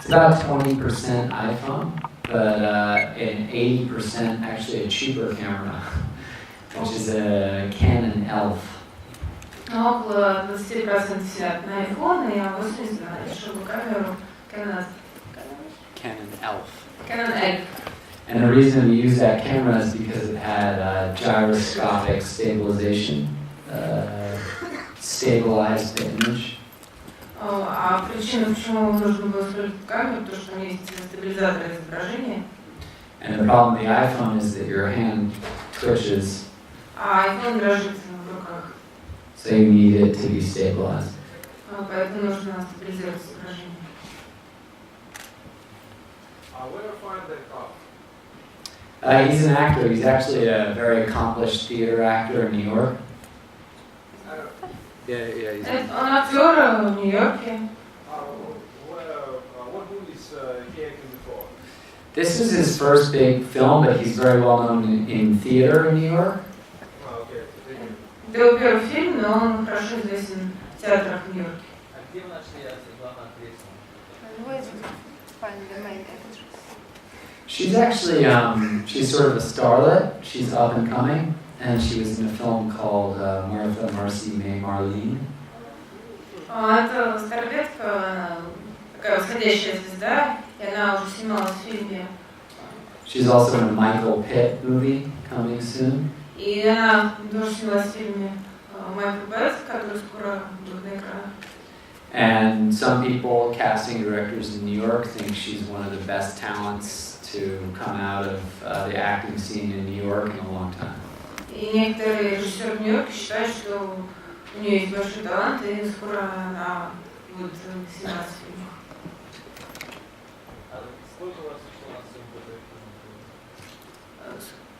about 20% iPhone, but and 80% actually a cheaper camera, which is a Canon ELPH. Около 20% снят на iPhone, и 80% на дешевую камеру Canon ELPH. Canon ELPH. And the reason we use that camera is because it had gyroscopic stabilization, stabilized the image. А причина, почему нужно было использовать камеру, то что у меня есть стабилизатор изображения. And the problem with the iPhone is that your hand twitches. А iPhone дрожит в руках. So you need it to be stabilized. Поэтому нужно стабилизировать изображение. Where do I find that? He's an actor. He's actually a very accomplished theater actor in New York. Он актер в Нью-Йорке. What movies he acted before? This is his first big film, but he's very well known in theater in New York. Это его первый фильм, но он хорошо известен в театрах в Нью-Йорке. She's actually, she's sort of a starlet. She's up and coming, and she was in a film called Martha, Marcy, May, Marlene. Это старлетка, такая восходящая звезда, и она уже снималась в фильме. She's also in a Michael Pitt movie coming soon. И она тоже снялась в фильме Майкл Петт, который скоро будет на экранах. And some people, casting directors in New York, think she's one of the best talents to come out of the acting scene in New York in a long time. И некоторые режиссеры в Нью-Йорке считают, что у нее есть большой талант, и скоро она будет сниматься в фильмах. Сколько у вас ушло на съемку этого фильма?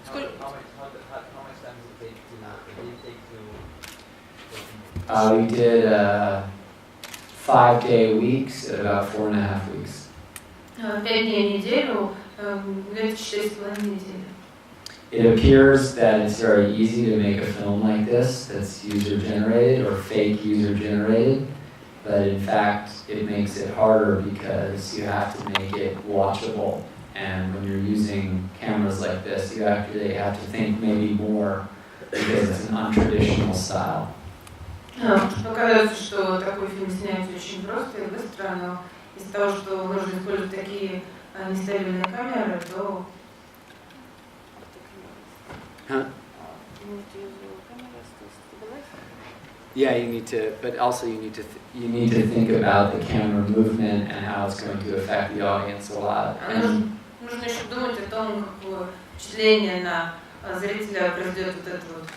Сколько? How much time does it take to We did 5-day weeks at about 4.5 weeks. 5 дней в неделю, где-то 4,5 недели. It appears that it's very easy to make a film like this that's user-generated or fake user-generated, but in fact it makes it harder because you have to make it watchable. And when you're using cameras like this, you actually have to think maybe more because it's an untraditional style. Кажется, что такой фильм снять очень просто и быстро, но из-за того, что нужно использовать такие нестабильные камеры, то... Yeah, you need to, but also you need to think about the camera movement and how it's going to affect the audience a lot. Нужно еще думать о том, какое впечатление на зрителя произведет вот это вот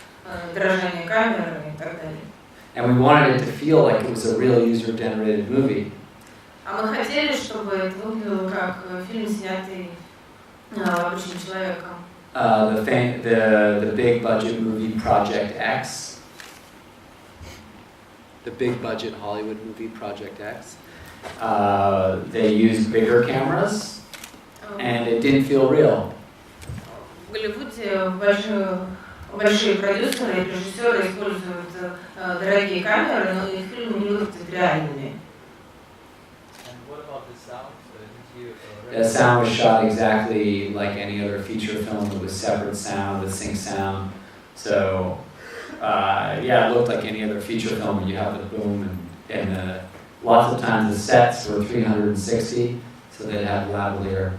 дрожание камеры и так далее. And we wanted it to feel like it was a real user-generated movie. А мы хотели, чтобы это выглядело как фильм, снятый обычным человеком. The big budget movie Project X. The big budget Hollywood movie Project X. They used bigger cameras, and it didn't feel real. В Голливуде большие продюсеры и режиссеры используют дорогие камеры, но их фильмы не выглядят реальными. The sound was shot exactly like any other feature film. It was separate sound with sync sound. So, yeah, it looked like any other feature film. You have the boom, and lots of times the sets were 360, so they'd have lavalier.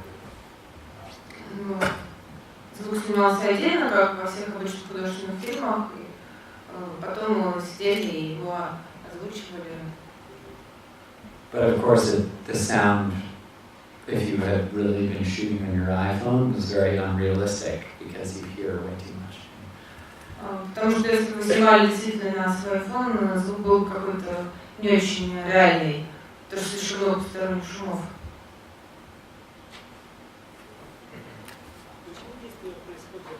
Звук снимался отдельно, как во всех обычных художественных фильмах, и потом сидели и его озвучивали. But of course, the sound, if you had really been shooting on your iPhone, was very unrealistic because you hear way too much. Потому что если вы снимали действительно на свой iPhone, звук был какой-то не очень реальный, потому что слишком много посторонних шумов. Почему действие происходит в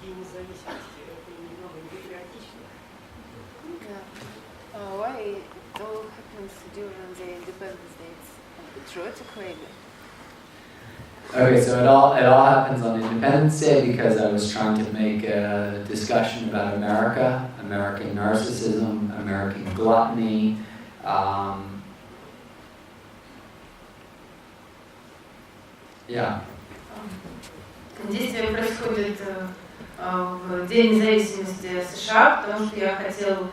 День независимости? Это немного непатриотично. Why it all happens during the Independence Day? It's patriotic, maybe. Okay, so it all happens on Independence Day because I was trying to make a discussion about America, American narcissism, American gluttony, Yeah. Действие происходит в День независимости США, потому что я хотел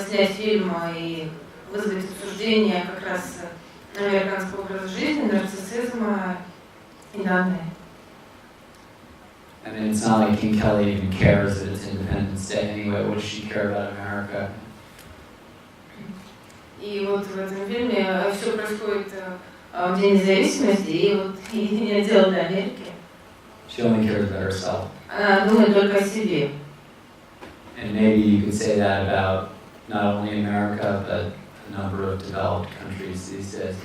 снять фильм и вызвать обсуждение как раз американского образа жизни, нарциссизма и данные. I mean, it's not like King Kelly even cares that it's Independence Day anyway. What does she care about America? И вот в этом фильме все происходит в День независимости, и вот единственное дело для Америки. She only cares about herself. Она думает только о себе. And maybe you could say that about not only America, but a number of developed countries these days.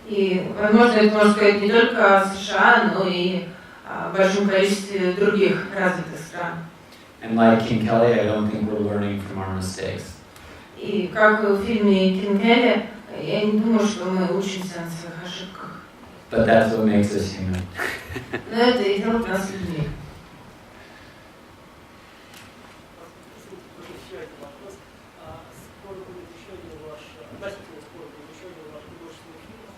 И, возможно, это можно сказать не только о США, но и о большом количестве других развитых стран. And like King Kelly, I don't think we're learning from our mistakes. И как в фильме King Kelly, я не думаю, что мы учимся на своих ошибках. But that's what makes us human. Но это и делает нас людьми. Еще один вопрос. Скоро будет еще один ваш, относительно скоро будет еще один ваш художественный фильм.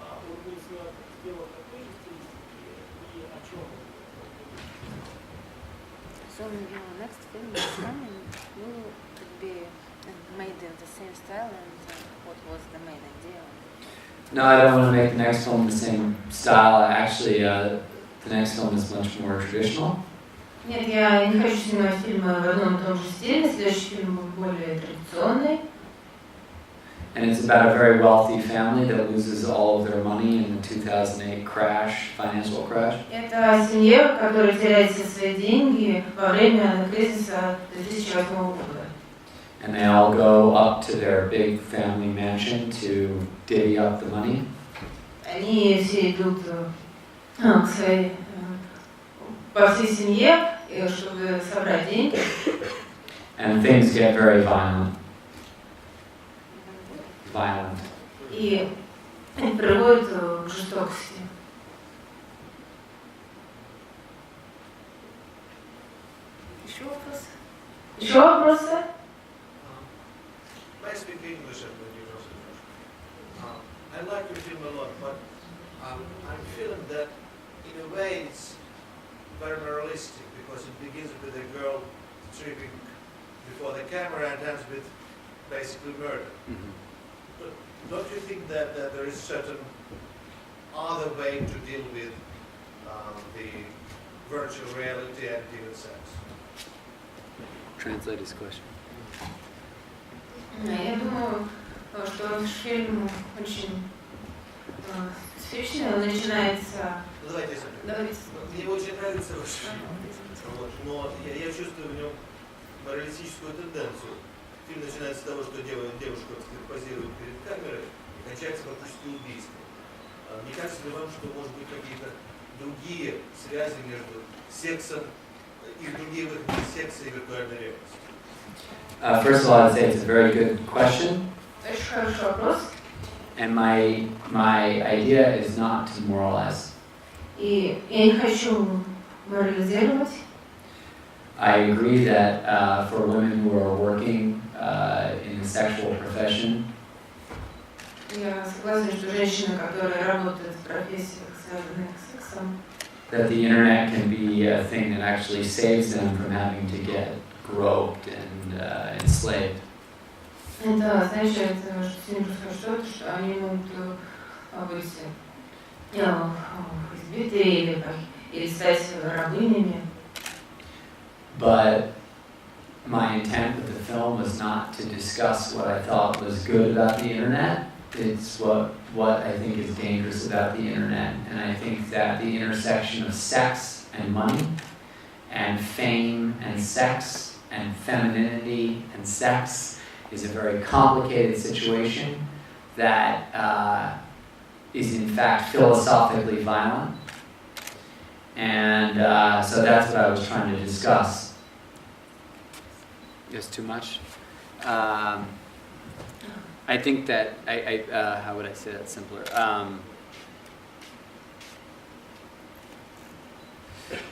Он будет снят в какой же стилистике и о чем? So your next film is coming. Will it be made in the same style, and what was the main idea? No, I don't want to make the next film the same style. Actually, the next film is much more traditional. Нет, я не хочу снимать фильмы в одном и том же стиле. Следующий фильм будет более традиционный. And it's about a very wealthy family that loses all of their money in the 2008 financial crash. Это семья, которая теряет все свои деньги во время кризиса 2008 года. And they all go up to their big family mansion to divvy up the money. Они все идут к своей, по всей семье, чтобы собрать деньги. And things get very violent. И это приводит к жестокости. Еще вопросы? Еще вопросы? I speak English and when you I like your film a lot, but I'm feeling that in a way it's very realistic because it begins with a girl tripping before the camera and ends with basically murder. Mm-hmm. But don't you think that there is certain other way to deal with the virtual reality and even sex? Translate his question. Я думаю, что ваш фильм очень специфичный, он начинается... Давайте. Мне очень нравится ваш фильм, но я чувствую в нем моралистическую тенденцию. Фильм начинается с того, что девушка позирует перед камерой и кончается фактически убийством. Не кажется ли вам, что может быть какие-то другие связи между сексом и другие выходы секса и виртуальной реальности? First of all, I'd say it's a very good question. Очень хороший вопрос. And my idea is not to moralize. И я не хочу морализировать. I agree that for women who are working in the sexual profession, Я согласна, что женщины, которые работают в профессиях, связанных с сексом, that the internet can be a thing that actually saves them from having to get groped and enslaved. это означает, что с ним происходит, что они могут быть избиты или стать рабынями. But my intent with the film was not to discuss what I thought was good about the internet. It's what I think is dangerous about the internet. And I think that the intersection of sex and money and fame and sex and femininity and sex is a very complicated situation that is in fact philosophically violent. And so that's what I was trying to discuss. Is too much? I think that, how would I say that simpler?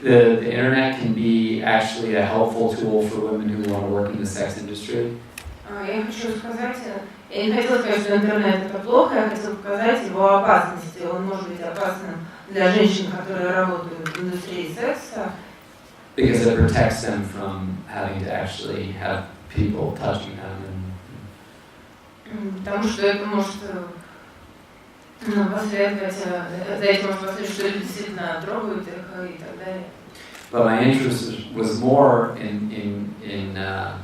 The internet can be actually a helpful tool for women who want to work in the sex industry. Я хочу сказать, я не хотела сказать, что интернет это плохо, я хотела показать его опасности. Он может быть опасным для женщин, которые работают в индустрии секса. Because it protects them from having to actually have people touching them. Потому что это может последовать, за этим может последовать, что люди действительно трогают их и так далее. But my interest was more in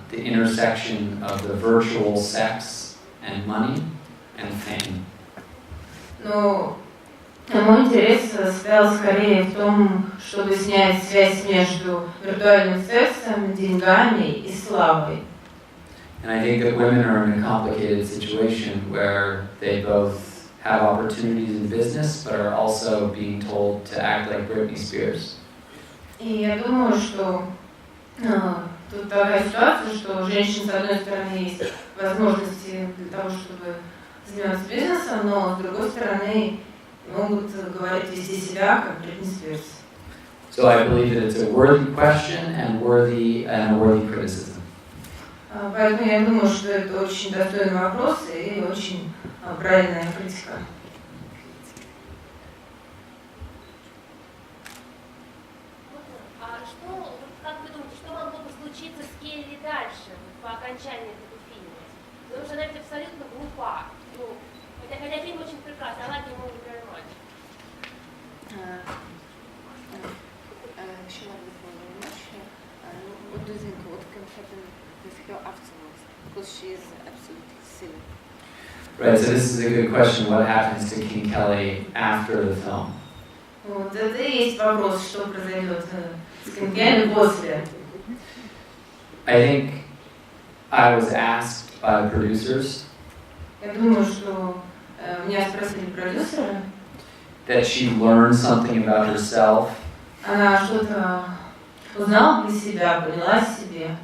the intersection of the virtual sex and money and fame. Но мой интерес состоял скорее в том, чтобы снять связь между виртуальным сексом, деньгами и славой. And I think that women are in a complicated situation where they both have opportunities in business, but are also being told to act like Britney Spears. И я думаю, что тут такая ситуация, что у женщин, с одной стороны, есть возможности для того, чтобы заниматься бизнесом, но с другой стороны, могут говорить, вести себя как Britney Spears. So I believe that it's a worthy question and a worthy criticism. Поэтому я думаю, что это очень достойный вопрос и очень правильная критика. А что, как вы думаете, что могло бы случиться с Келли дальше, по окончании этого фильма? Потому что она ведь абсолютно глупа. Ну, хотя фильм очень прекрасный, I like him very much. She liked the film very much. What do you think? What can happen with her afterwards? Because she is absolutely silly. Right, so this is a good question. What happens to King Kelly after the film? Вот это и есть вопрос, что произойдет с King Kelly после. I think I was asked by producers Я думаю, что меня спросили продюсеры. that she learned something about herself. Она что-то узнала для себя, поняла о себе.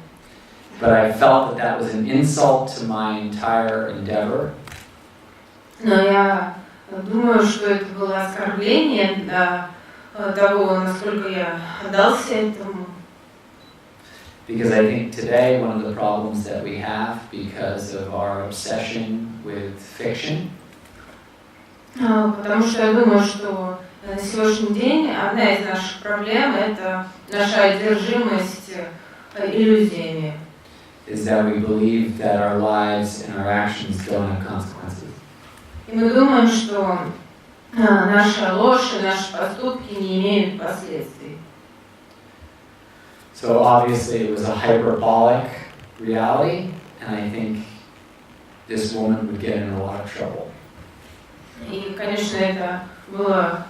But I felt that was an insult to my entire endeavor. Но я думаю, что это было оскорбление для того, насколько я отдался этому. Because I think today one of the problems that we have because of our obsession with fiction Потому что я думаю, что на сегодняшний день одна из наших проблем – это наша одержимость иллюзиями. is that we believe that our lives and our actions don't have consequences. И мы думаем, что наша ложь и наши поступки не имеют последствий. So obviously it was a hyperbolic reality, and I think this woman would get in a lot of trouble. И, конечно, это было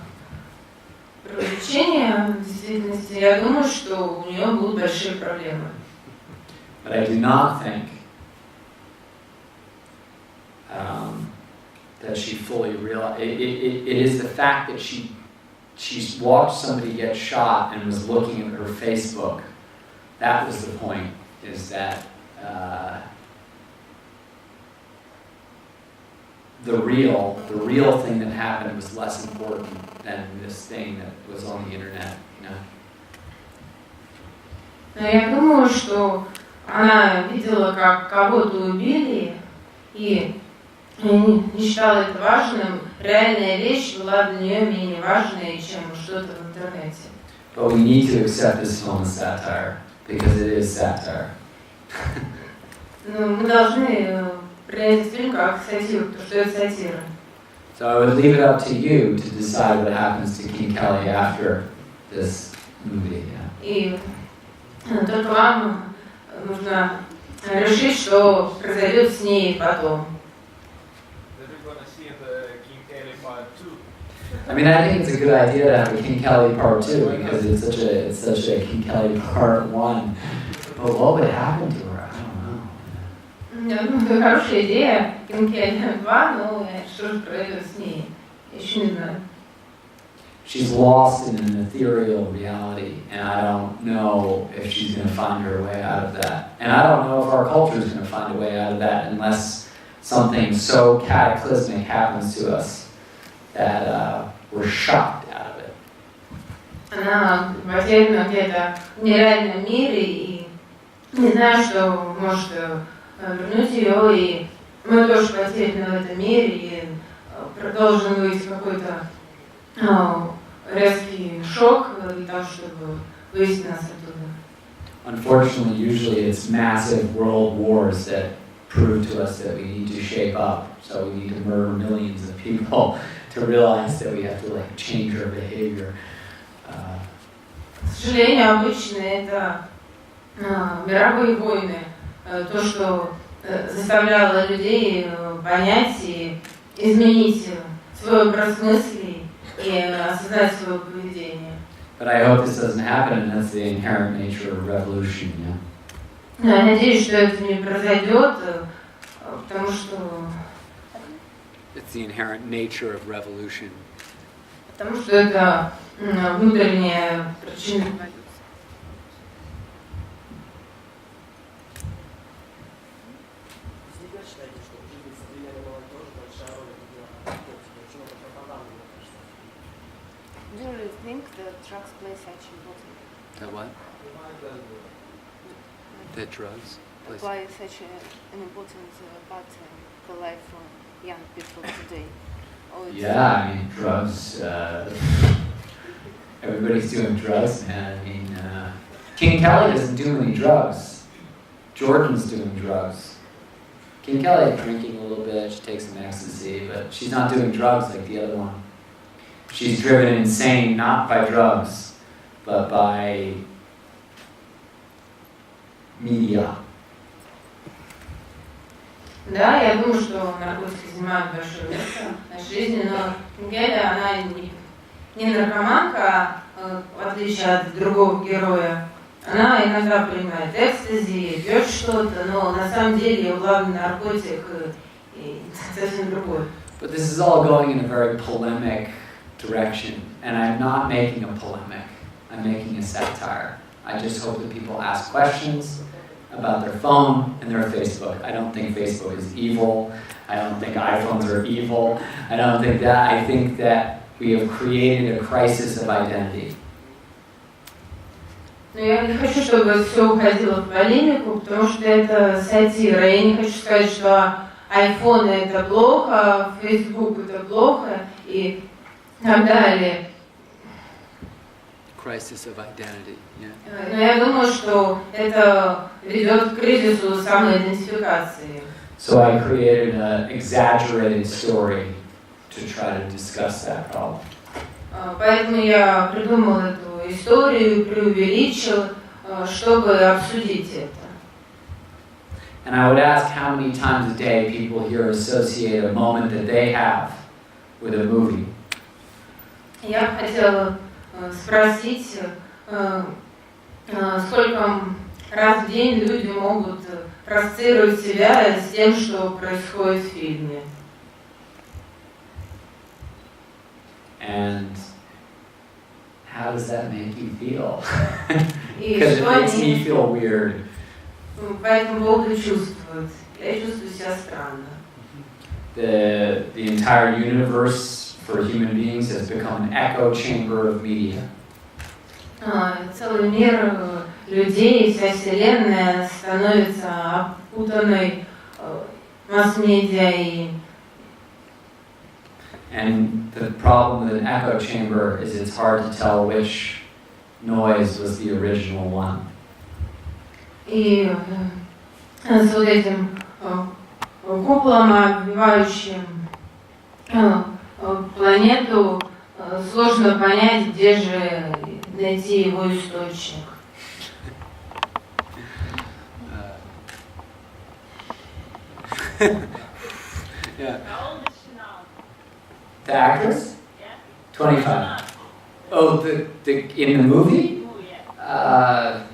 преувеличение в действительности. Я думаю, что у нее будут большие проблемы. But I do not think that she fully realized. It is the fact that she watched somebody get shot and was looking at her Facebook. That was the point. Is that the real thing that happened was less important than this thing that was on the internet, you know? Но я думаю, что она видела, как кого-то убили, и не считала это важным. Реальная вещь была для нее менее важной, чем что-то в интернете. But we need to accept this film as satire, because it is satire. Но мы должны принять этот фильм как сатиру, потому что это сатира. So I would leave it up to you to decide what happens to King Kelly after this movie. Yeah. И только вам нужно решить, что произойдет с ней потом. I mean, I think it's a good idea to have a King Kelly Part 2 because it's such a King Kelly Part 1. But what would happen to her? I don't know. Я думаю, это хорошая идея, King Kelly 2, но что же произойдет с ней? Я еще не знаю. She's lost in an ethereal reality, and I don't know if she's going to find her way out of that. And I don't know if our culture is going to find a way out of that unless something so cataclysmic happens to us that we're shocked out of it. Она потеряна где-то в нереальном мире, и не знаю, что может вернуть ее, и мы тоже потеряны в этом мире, и должен быть какой-то резкий шок для того, чтобы вывести нас оттуда. Unfortunately, usually it's massive world wars that prove to us that we need to shape up. So we need to murder millions of people to realize that we have to like change our behavior. К сожалению, обычно это мировые войны, то, что заставляло людей понять и изменить свой образ мыслей и осознать свое поведение. But I hope this doesn't happen, and that's the inherent nature of revolution, yeah? Я надеюсь, что это не произойдет, потому что... It's the inherent nature of revolution. Потому что это внутренняя причина революции. Всегда считаете, что в жизни современного тоже большая роль играла почему пропаганда, мне кажется. Do you really think that drugs play such important That what? That drugs? play such an important part in the life of young people today? Or it's Yeah, I mean, drugs, everybody's doing drugs, man. I mean, King Kelly doesn't do any drugs. Jordan's doing drugs. King Kelly is drinking a little bit, she takes some ecstasy, but she's not doing drugs like the other one. She's driven insane not by drugs, but by media. Да, я думаю, что наркотики занимают большое место в нашей жизни, но Келли, она не наркоманка, в отличие от другого героя. Она иногда принимает экстази, пьет что-то, но на самом деле ее главный наркотик и совсем другой. But this is all going in a very polemic direction, and I'm not making a polemic. I'm making a satire. I just hope that people ask questions about their phone and their Facebook. I don't think Facebook is evil. I don't think iPhones are evil. I don't think that. I think that we have created a crisis of identity. Но я не хочу, чтобы все уходило в полемику, потому что это сатира. Я не хочу сказать, что iPhone это плохо, Facebook это плохо и так далее. Crisis of identity, yeah. Но я думаю, что это ведет к кризису самоидентификации. So I created an exaggerated story to try to discuss that problem. Поэтому я придумал эту историю, преувеличил, чтобы обсудить это. And I would ask how many times a day people here associate a moment that they have with a movie. Я бы хотела спросить, сколько раз в день люди могут проассоциировать себя с тем, что происходит в фильме. And how does that make you feel? И Because it что makes me они feel weird. по этому поводу чувствуют. Я чувствую себя странно. The entire universe for human beings has become an echo chamber of media. Целый мир людей, вся вселенная становится опутанной масс-медиа и And the problem with an echo chamber is it's hard to tell which noise was the original one. И с вот этим куполом, обвивающим планету, сложно понять, где же найти его источник. Yeah. How old is she now? The actress? Yeah. 25. Oh, in the movie? Oh, yeah.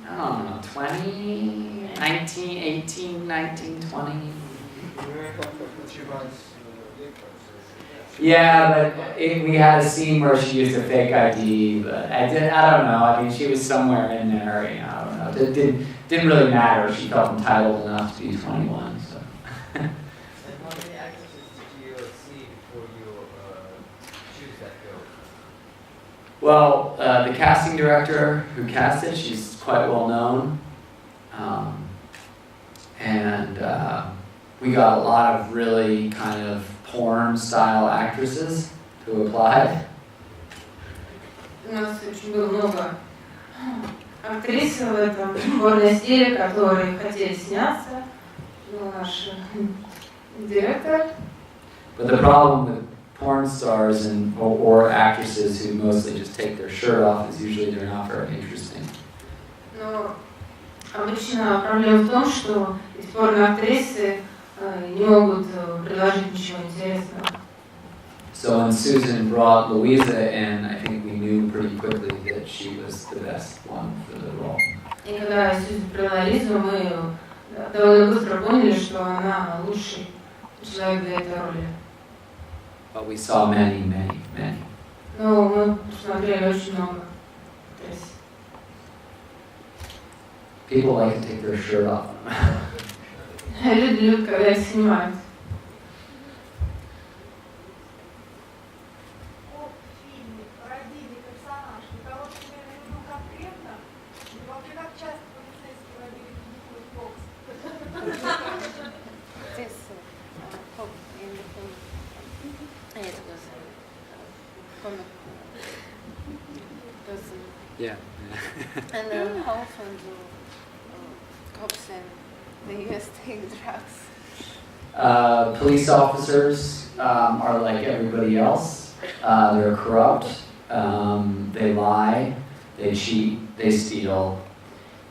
I don't know, 20, 19, 18, 19, 20. Yeah, but we had a scene where she used a fake ID, but I don't know. I mean, she was somewhere in there. You know, I don't know. It didn't really matter. She felt entitled enough to be 21. So. And how many actresses did you see before you choose that girl? Well, the casting director who cast it, she's quite well known, and we got a lot of really kind of porn-style actresses who applied. У нас очень было много актрис в этом сборной стиле, которые хотели сняться. Был наш директор. But the problem with porn stars or actresses who mostly just take their shirt off is usually they're not very interesting. Но обычно проблема в том, что порно-актрисы не могут предложить ничего интересного. So when Susan brought Louisa in, I think we knew pretty quickly that she was the best one for the role. И когда Сьюзен привела Лизу, мы довольно быстро поняли, что она лучший человек для этой роли. But we saw many. Но мы посмотрели очень много актрис. People like to take their shirt off. Люди любят, когда их снимают. Yeah. And then how often do cops in the US take drugs? Police officers are like everybody else. They're corrupt. They lie. They cheat. They steal.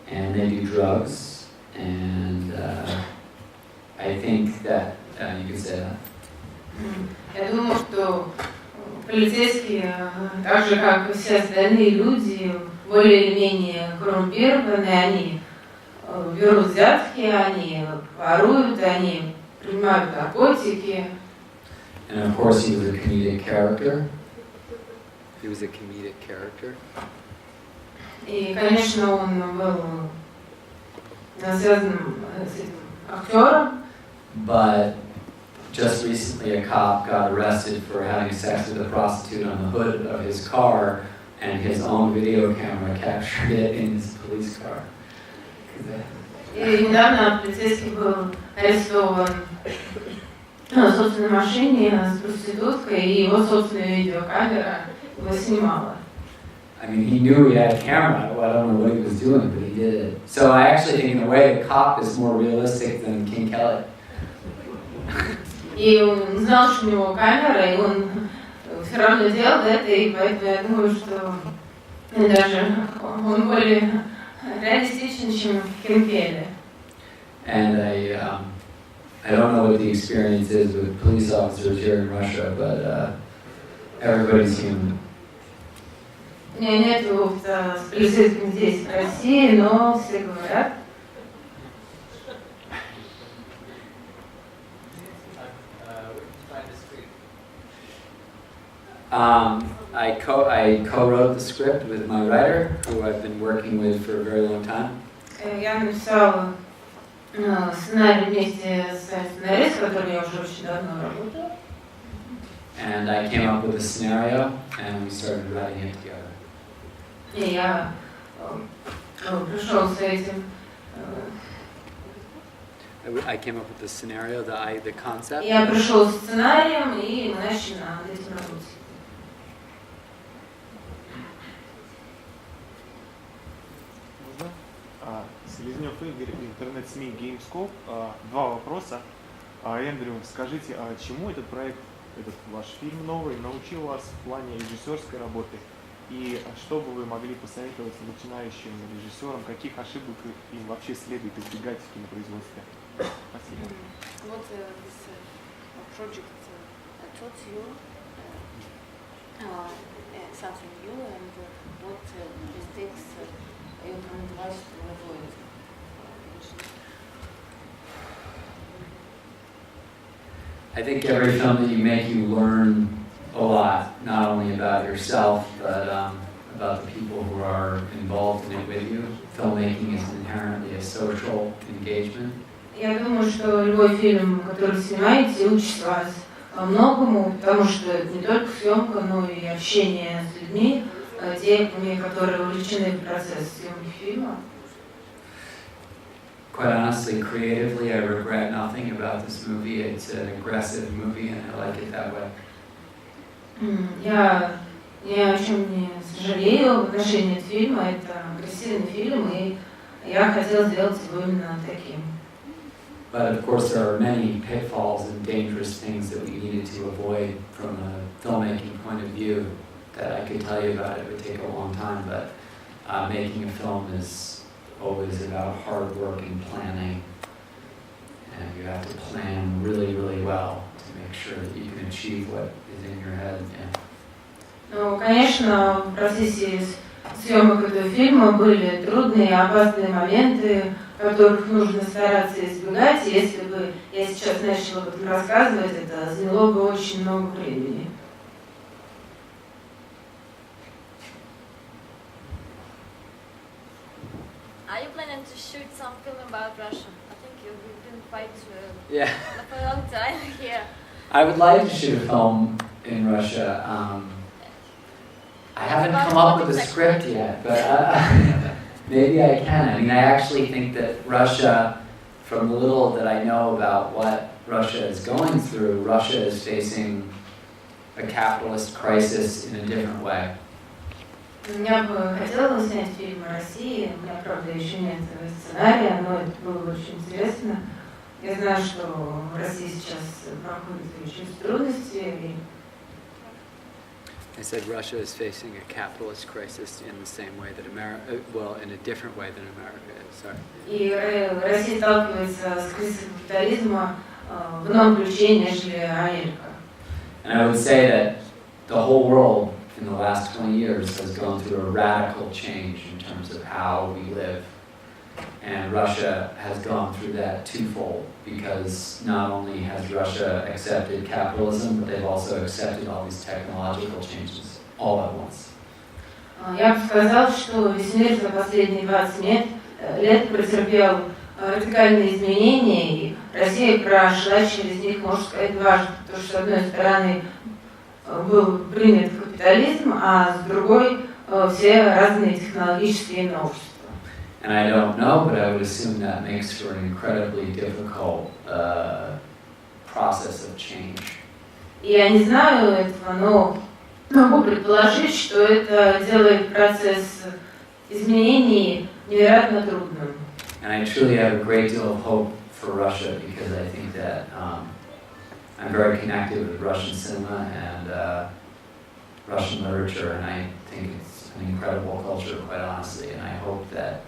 And they do drugs. And I think that you could say that. Я думаю, что полицейские, так же как и все остальные люди, более или менее коррумпированные, они берут взятки, они воруют, они принимают наркотики. And of course he was a comedic character. He was a comedic character. И, конечно, он был связан с этим актером. But just recently a cop got arrested for having sex with a prostitute on the hood of his car, and his own video camera captured it in his police car. И недавно полицейский был арестован на собственной машине с проституткой, и его собственная видеокамера его снимала. I mean, he knew he had a camera. Well, I don't know what he was doing, but he did it. So I actually think, in a way, the cop is more realistic than King Kelly. И он знал, что у него камера, и он все равно делал это, и поэтому я думаю, что даже он более реалистичен, чем King Kelly. And I don't know what the experience is with police officers here in Russia, but everybody's human. У меня нет опыта с полицейским здесь, в России, но все говорят. I co-wrote the script with my writer, who I've been working with for a very long time. Я написала сценарий вместе с сценаристом, с которым я уже очень давно работаю. And I came up with a scenario, and we started writing it together. И я пришел с этим. I came up with the scenario, the concept. Я пришел с сценарием, и мы начали над этим работать. Селезнев Игорь, интернет-СМИ GameScope. Два вопроса. Эндрю, скажите, чему этот проект, этот ваш фильм новый, научил вас в плане режиссерской работы? И что бы вы могли посоветовать начинающим режиссерам, каких ошибок им вообще следует избегать в кинопроизводстве? Спасибо. What this project taught you something new, and what mistakes you can advise to avoid? I think every film that you make, you learn a lot, not only about yourself, but about the people who are involved in it with you. Filmmaking is inherently a social engagement. Я думаю, что любой фильм, который вы снимаете, учит вас многому, потому что не только съемка, но и общение с людьми, теми, которые увлечены в процесс съемки фильма. Quite honestly, creatively, I regret nothing about this movie. It's an aggressive movie, and I like it that way. Я Ни о чем не сожалею в отношении этого фильма. Это агрессивный фильм, и я хотела сделать его именно таким. But of course, there are many pitfalls and dangerous things that we needed to avoid from a filmmaking point of view that I could tell you about. It would take a long time, but making a film is always about hard work and planning. And you have to plan really, really well to make sure that you can achieve what is in your head. Yeah. Ну, конечно, в процессе съемок этого фильма были трудные и опасные моменты, которых нужно стараться избегать. Если бы я сейчас начала об этом рассказывать, это заняло бы очень много времени. Are you planning to shoot some film about Russia? I think you've been quite Yeah. for a long time here. I would like to shoot a film in Russia. I haven't come up with a script yet, but maybe I can. I mean, I actually think that Russia, from the little that I know about what Russia is going through, Russia is facing a capitalist crisis in a different way. Я бы хотела бы снять фильм о России. У меня, правда, еще нет сценария, но это было бы очень интересно. Я знаю, что Россия сейчас проходит очень трудности. I said Russia is facing a capitalist crisis in the same way that America, well, in a different way than America is. Sorry. И Россия сталкивается с кризисом капитализма в ином ключе, нежели Америка. And I would say that the whole world in the last 20 years has gone through a radical change in terms of how we live. And Russia has gone through that twofold, because not only has Russia accepted capitalism, but they've also accepted all these technological changes all at once. Я бы сказала, что весь мир за последние 20 лет претерпел радикальные изменения, и Россия прошла через них, можно сказать, дважды, потому что с одной стороны был принят капитализм, а с другой все разные технологические новшества. And I don't know, but I would assume that makes for an incredibly difficult process of change. Я не знаю этого, но могу предположить, что это делает процесс изменений невероятно трудным. And I truly have a great deal of hope for Russia, because I think that I'm very connected with Russian cinema and Russian literature, and I think it's an incredible culture, quite honestly, and I hope that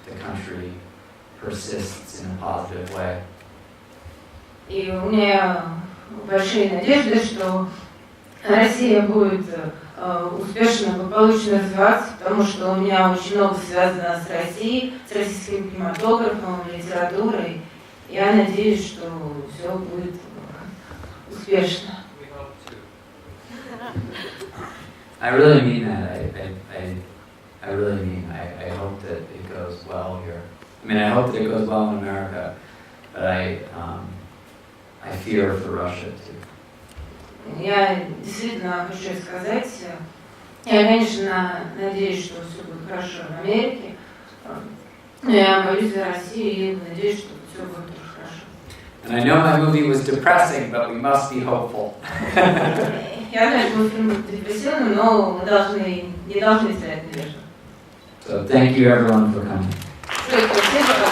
the country persists in a positive way. И у меня большие надежды, что Россия будет успешно, благополучно развиваться, потому что у меня очень много связано с Россией, с российским кинематографом, литературой. Я надеюсь, что все будет успешно. I really mean that. I really mean. I hope that it goes well here. I mean, I hope that it goes well in America, but I fear for Russia too. Я действительно хочу сказать, я, конечно, надеюсь, что все будет хорошо в Америке, но я боюсь за Россию и надеюсь, что все будет тоже хорошо. And I know my movie was depressing, but we must be hopeful. Я знаю, что мой фильм будет депрессивным, но мы не должны терять надежду. So thank you everyone for coming. Спасибо.